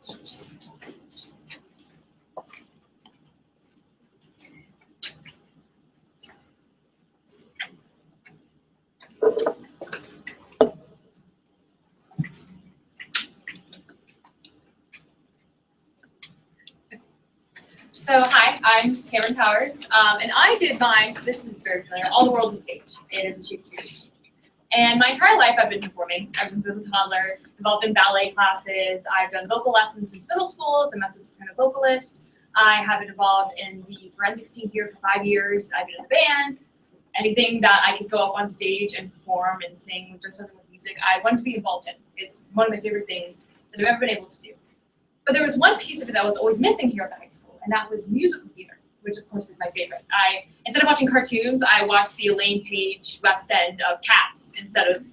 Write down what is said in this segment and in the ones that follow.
So hi, I'm CPowers, and I did mine. This is very familiar. All the World's a Stage. It is a Shakespeare. And my entire life I've been performing ever since I was a toddler. Involved in ballet classes. I've done vocal lessons since middle school as a mezzo-soprano vocalist. I have been involved in the forensics team here for 5 years. I've been in a band. Anything that I could go up on stage and perform and sing, do something with music, I wanted to be involved in. It's one of my favorite things that I've ever been able to do. But there was one piece of it that was always missing here at the high school, and that was musical theater, which of course is my favorite. Instead of watching cartoons, I watched the Elaine Page West End of Cats instead of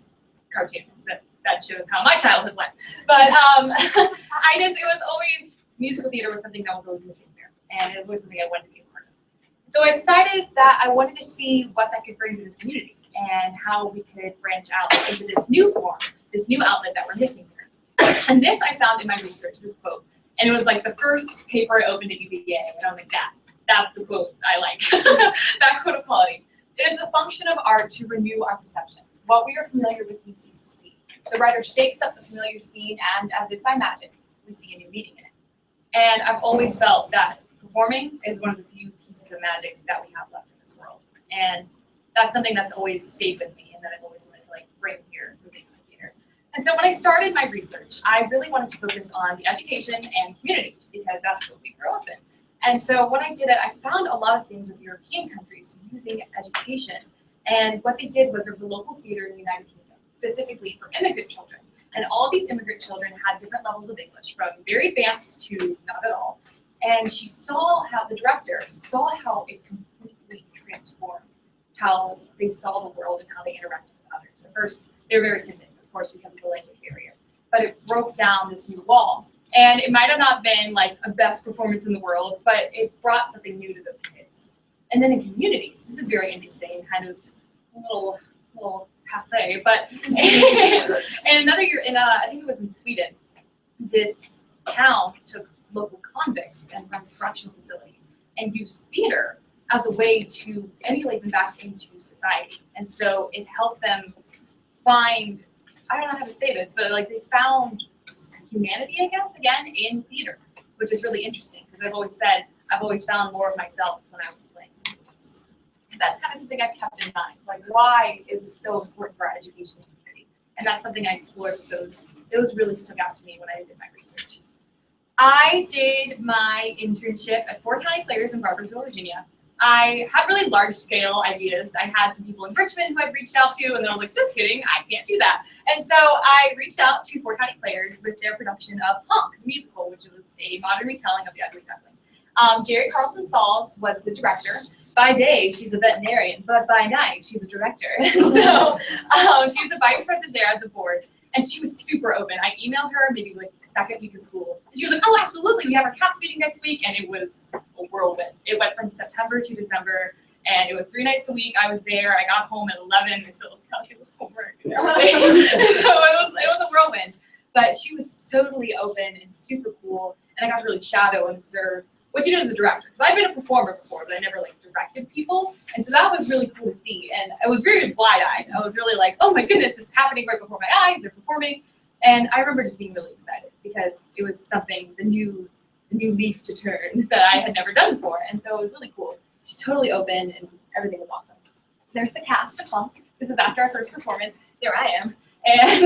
cartoons. That shows how my childhood went. But it was always, musical theater was something that was always missing here, and it was something I wanted to be a part of. So I decided that I wanted to see what that could bring to this community and how we could branch out into this new form, this new outlet that we're missing here. And this I found in my research, this quote. And it was like the first paper I opened at UVA, and I was like, that's the quote I like, that quote of quality. It is a function of art to renew our perception. What we are familiar with, we cease to see. The writer shakes up the familiar scene, and as if by magic, we see a new meaning in it. And I've always felt that performing is one of the few pieces of magic that we have left in this world. And that's something that's always stayed with me and that I've always wanted to bring here for musical theater. And so when I started my research, I really wanted to focus on the education and community because that's what we grow up in. And so when I did it, I found a lot of things with European countries using education. And what they did was there was a local theater in the United Kingdom, specifically for immigrant children. And all these immigrant children had different levels of English, from very advanced to not at all. And she saw how the director saw how it completely transformed how they saw the world and how they interacted with others. At first, they were very timid, of course, because of the language barrier. But it broke down this new wall. And it might have not been a best performance in the world, but it brought something new to those kids. And then in communities, this is very interesting, kind of a little passe, but and another year, I think it was in Sweden, this town took local convicts and from correctional facilities and used theater as a way to emulate them back into society. And so it helped them find, I don't know how to say this, but they found humanity, I guess, again, in theater, which is really interesting because I've always found more of myself when I was playing something else. That's kind of something I've kept in mind. Why is it so important for our education and community? And that's something I explored with those. Those really stuck out to me when I did my research. I did my internship at 4 County Players in Barbersville, Virginia. I had really large-scale ideas. I had some people in Richmond who I'd reached out to, and then I was like, just kidding, I can't do that. And so I reached out to 4 County Players with their production of Punk, the musical, which was a modern retelling of The Ugly Duckling. Jerry Carlson Sauls was the director. By day, she's a veterinarian, but by night, she's a director. So she's the vice president there at the board. And she was super open. I emailed her maybe the second week of school. And she was like, oh, absolutely, we have our cast meeting next week. And it was a whirlwind. It went from September to December. And it was 3 nights a week. I was there. I got home at 11. I still calculated homework and everything. So it was a whirlwind. But she was totally open and super cool. And I got to really shadow and observe what you do as a director. Because I've been a performer before, but I never directed people. And so that was really cool to see. And I was very wide-eyed. I was really like, oh my goodness, this is happening right before my eyes. They're performing. And I remember just being really excited because it was something, the new leaf to turn that I had never done before. And so it was really cool. She's totally open and everything was awesome. There's the cast of Punk. This is after our first performance. There I am. And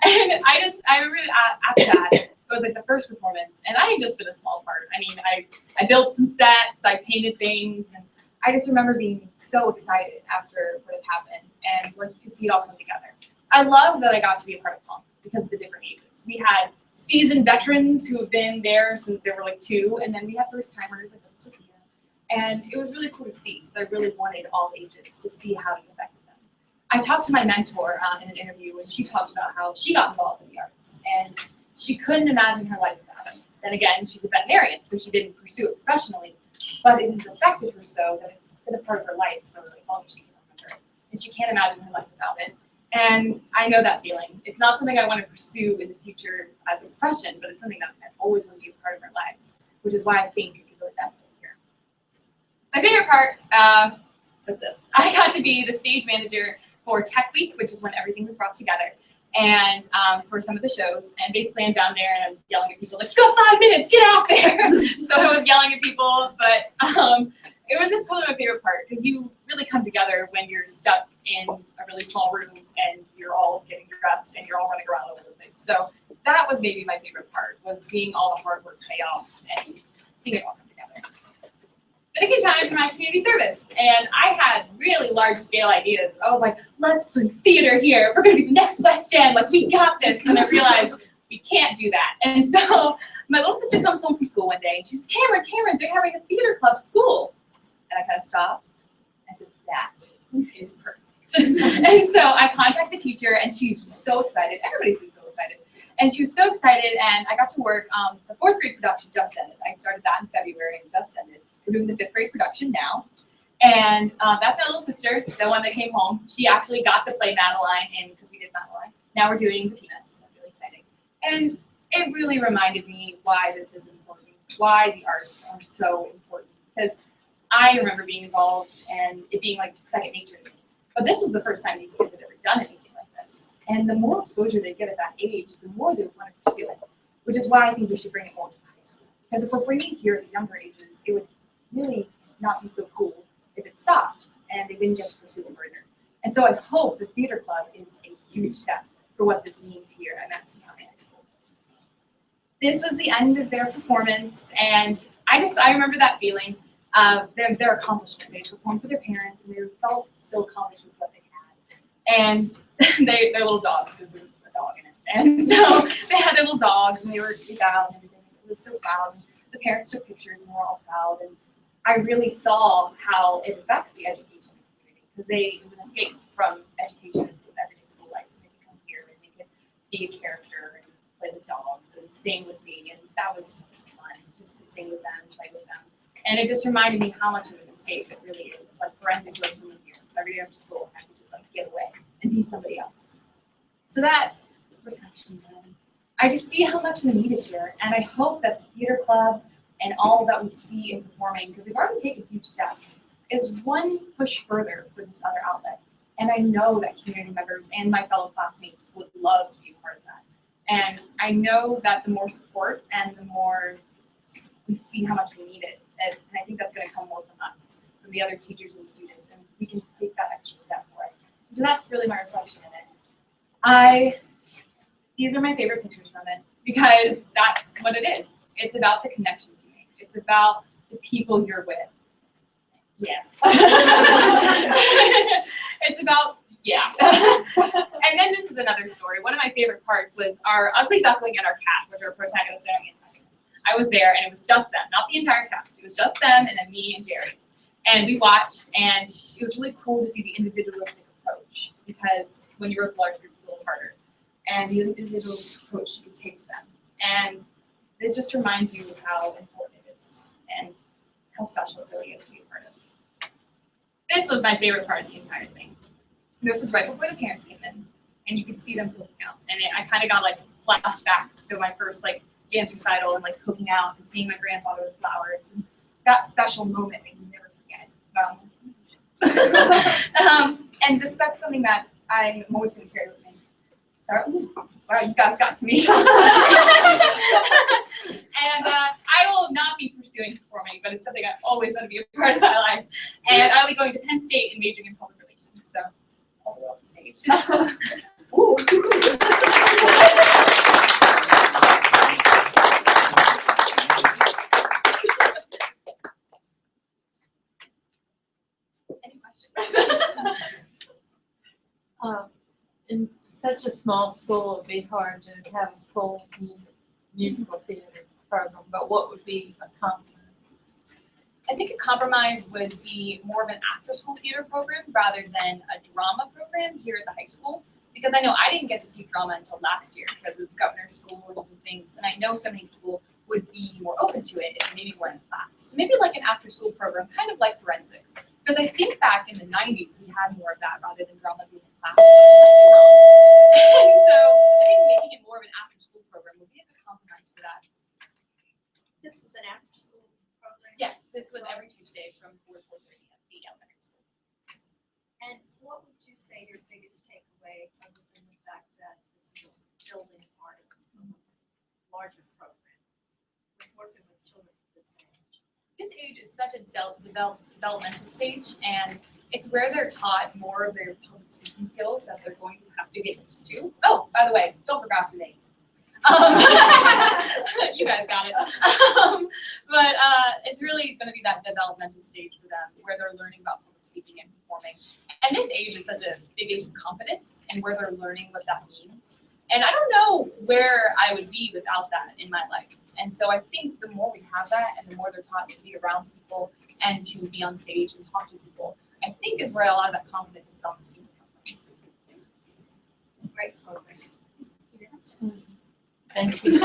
and I remember after that, it was the first performance, and I had just been a small part. I mean, I built some sets, I painted things, and I just remember being so excited after what had happened, and you could see it all come together. I love that I got to be a part of Punk because of the different ages. We had seasoned veterans who have been there since they were 2, and then we had first-timers like Sophia, and it was really cool to see because I really wanted all ages to see how it affected them. I talked to my mentor in an interview, and she talked about how she got involved in the arts, and she couldn't imagine her life without it. Then again, she's a veterinarian, so she didn't pursue it professionally, but it has affected her so that it's been a part of her life for as long as she can remember. And she can't imagine her life without it. And I know that feeling. It's not something I want to pursue in the future as a profession, but it's something that I've always wanted to be a part of our lives, which is why I think it could really benefit here. My favorite part was this. I got to be the stage manager for Tech Week, which is when everything was brought together, and for some of the shows. And basically I'm down there and I'm yelling at people like, you got 5 minutes, get out there. So I was yelling at people, but it was just probably my favorite part because you really come together when you're stuck in a really small room and you're all getting dressed and you're all running around all over the place. So that was maybe my favorite part, was seeing all the hard work pay off and seeing it all come together. Then it came time for my community service, and I had really large scale ideas. I was like, let's bring theater here. We're gonna be the next West End, like we got this. And I realized we can't do that. And so my little sister comes home from school one day and she says, Cameron, they're having a theater club at school. And I kind of stopped. I said, that is perfect. And so I contacted the teacher and she was so excited. Everybody's been so excited. And she was so excited, and I got to work. The 4th grade production just ended. I started that in February and just ended. We're doing the 5th grade production now. And that's my little sister, the one that came home. She actually got to play Madeline, and because we did Madeline. Now we're doing the Peanuts. That's really exciting. And it really reminded me why this is important, why the arts are so important. Because I remember being involved and it being like second nature to me. But this was the first time these kids had ever done anything like this. And the more exposure they get at that age, the more they want to pursue it, which is why I think we should bring it more to high school. Because if we're bringing it here at the younger ages, it would really not be so cool if it stopped and they didn't get to pursue it further. And so I hope the theater club is a huge step for what this means here at Madison County High School. This was the end of their performance, and I remember that feeling. Their accomplishment. They performed for their parents, and they felt so accomplished with what they had. And they're little dogs, because there was a dog in it. And so they had their little dogs, and they were out and everything. It was so proud. The parents took pictures, and we're all proud. And I really saw how it affects the education community, because it was an escape from education in everyday school life. And they could come here and they could be a character and play with dogs and sing with me, and that was just fun, just to sing with them, play with them. And it just reminded me how much of an escape it really is. Like forensics was from here. Every day after school, I could just like get away and be somebody else. So that reflection, I just see how much we need it here. And I hope that the theater club and all that we see in performing, because we've already taken huge steps, is one push further for this other outlet. And I know that community members and my fellow classmates would love to be a part of that. And I know that the more support and the more we see how much we need it, and I think that's going to come more from us, from the other teachers and students, and we can take that extra step for it. So that's really my reflection in it. These are my favorite pictures from it, because that's what it is. It's about the connections you make. It's about the people you're with. Yes. It's about, yeah. And then this is another story. One of my favorite parts was our ugly duckling and our cat, which are protagonists and antagonists. I was there, and it was just them, not the entire cast. It was just them, and then me and Jerry. And we watched, and it was really cool to see the individualistic approach, because when you work with large groups, it's a little harder. And the individualistic approach you can take to them. And it just reminds you how important it is, and how special it really is to be a part of. This was my favorite part of the entire thing. This was right before the parents came in, and you could see them cooking out. And I kind of got like flashbacks to my first like dance recital and like cooking out and seeing my grandfather with flowers, and that special moment that you never forget. And just that's something that I'm always going to carry with me. Wow, you guys got to me. And I will not be pursuing performing, but it's something I always want to be a part of my life. And I'll be going to Penn State and majoring in public relations, so I'll go off the stage. Any questions? In such a small school, it'd be hard to have a full musical theater program, but what would be a compromise? I think a compromise would be more of an after-school theater program rather than a drama program here at the high school. Because I know I didn't get to take drama until last year because of governor's school and things, and I know so many people would be more open to it if maybe we're in class. So maybe like an after-school program, kind of like forensics. Because I think back in the 90s, we had more of that rather than drama being in class. And so I think making it more of an after-school program would be a good compromise for that. This was an after-school program? Yes, this was every Tuesday from 4 to 4:30 at the elementary school. And what would you say your biggest takeaway, other than the fact that this is a building part of a larger program, with working with children at this age? This age is such a developmental stage, and it's where they're taught more of their public speaking skills that they're going to have to get used to. Oh, by the way, don't procrastinate. You guys got it. But it's really going to be that developmental stage for them, where they're learning about public speaking and performing. And this age is such a big age of confidence, and where they're learning what that means. And I don't know where I would be without that in my life. And so I think the more we have that, and the more they're taught to be around people and to be on stage and talk to people, I think is where a lot of that confidence and self-esteem comes from. Great program. Thank you.